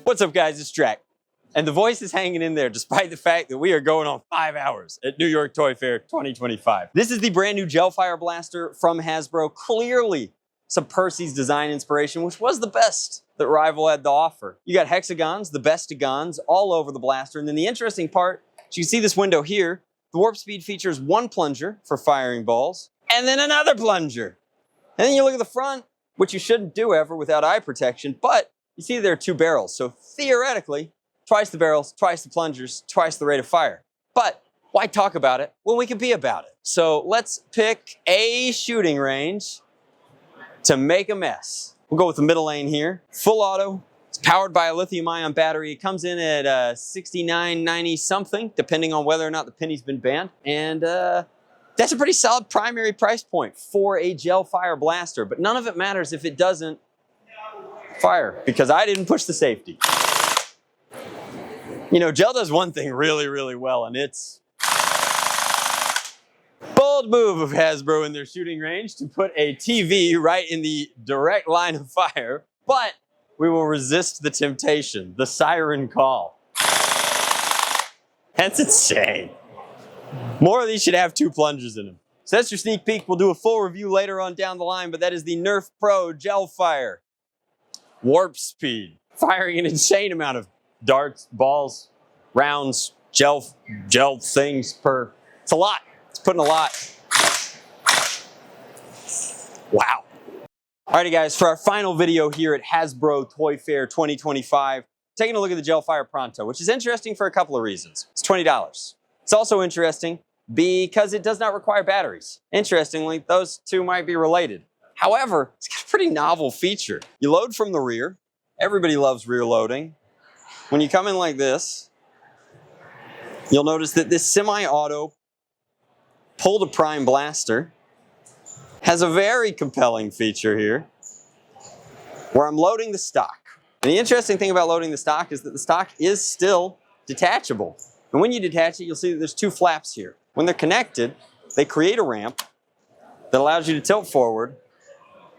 What's up, guys? It's Drac. And the voice is hanging in there despite the fact that we are going on 5 hours at New York Toy Fair 2025. This is the brand new Gelfire blaster from Hasbro. Clearly some Percy's design inspiration, which was the best that Rival had to offer. You got hexagons, the bestagons, all over the blaster. And then the interesting part, you can see this window here. The warp speed features one plunger for firing balls, and then another plunger. And then you look at the front, which you shouldn't do ever without eye protection, but you see there are two barrels. So theoretically, twice the barrels, twice the plungers, twice the rate of fire. But why talk about it when we can be about it? So let's pick a shooting range to make a mess. We'll go with the middle lane here. Full auto. It's powered by a lithium-ion battery. It comes in at $69.90 something, depending on whether or not the penny's been banned. And that's a pretty solid primary price point for a Gelfire blaster. But none of it matters if it doesn't fire, because I didn't push the safety. You know, Gel does one thing really, really well, and it's bold move of Hasbro in their shooting range to put a TV right in the direct line of fire, but we will resist the temptation, the siren call. That's insane. More of these should have two plungers in them. So that's your sneak peek. We'll do a full review later on down the line, but that is the NERF Pro Gelfire. Warp speed, firing an insane amount of darts, balls, rounds, gel things per. It's a lot. It's putting a lot. Wow. Alrighty, guys, for our final video here at Hasbro Toy Fair 2025, taking a look at the Gelfire Pronto, which is interesting for a couple of reasons. It's $20. It's also interesting because it does not require batteries. Interestingly, those two might be related. However, it's got a pretty novel feature. You load from the rear. Everybody loves rear loading. When you come in like this, you'll notice that this semi-auto pull-to-prime blaster has a very compelling feature here where I'm loading the stock. And the interesting thing about loading the stock is that the stock is still detachable. And when you detach it, you'll see that there's two flaps here. When they're connected, they create a ramp that allows you to tilt forward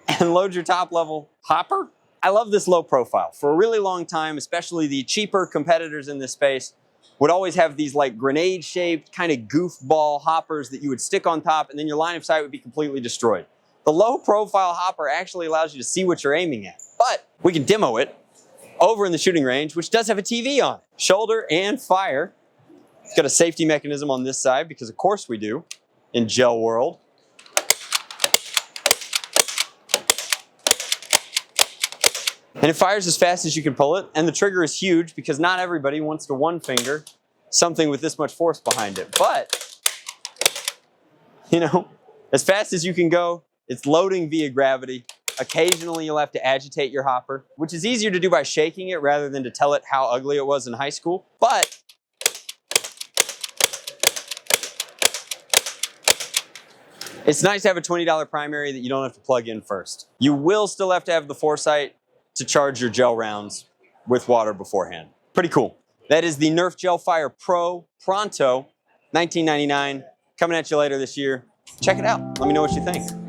and load your top level hopper. I love this low profile. For a really long time, especially the cheaper competitors in this space would always have these like grenade shaped kind of goofball hoppers that you would stick on top and then your line of sight would be completely destroyed. The low profile hopper actually allows you to see what you're aiming at, but we can demo it over in the shooting range, which does have a TV on it. Shoulder and fire. It's got a safety mechanism on this side because of course we do in Gel world. And it fires as fast as you can pull it, and the trigger is huge because not everybody wants to one finger something with this much force behind it. But, you know, as fast as you can go, it's loading via gravity. Occasionally you'll have to agitate your hopper, which is easier to do by shaking it rather than to tell it how ugly it was in high school. But it's nice to have a $20 primary that you don't have to plug in first. You will still have to have the foresight to charge your gel rounds with water beforehand. Pretty cool. That is the NERF Gelfire Pro Pronto, $19.99, coming at you later this year. Check it out. Let me know what you think.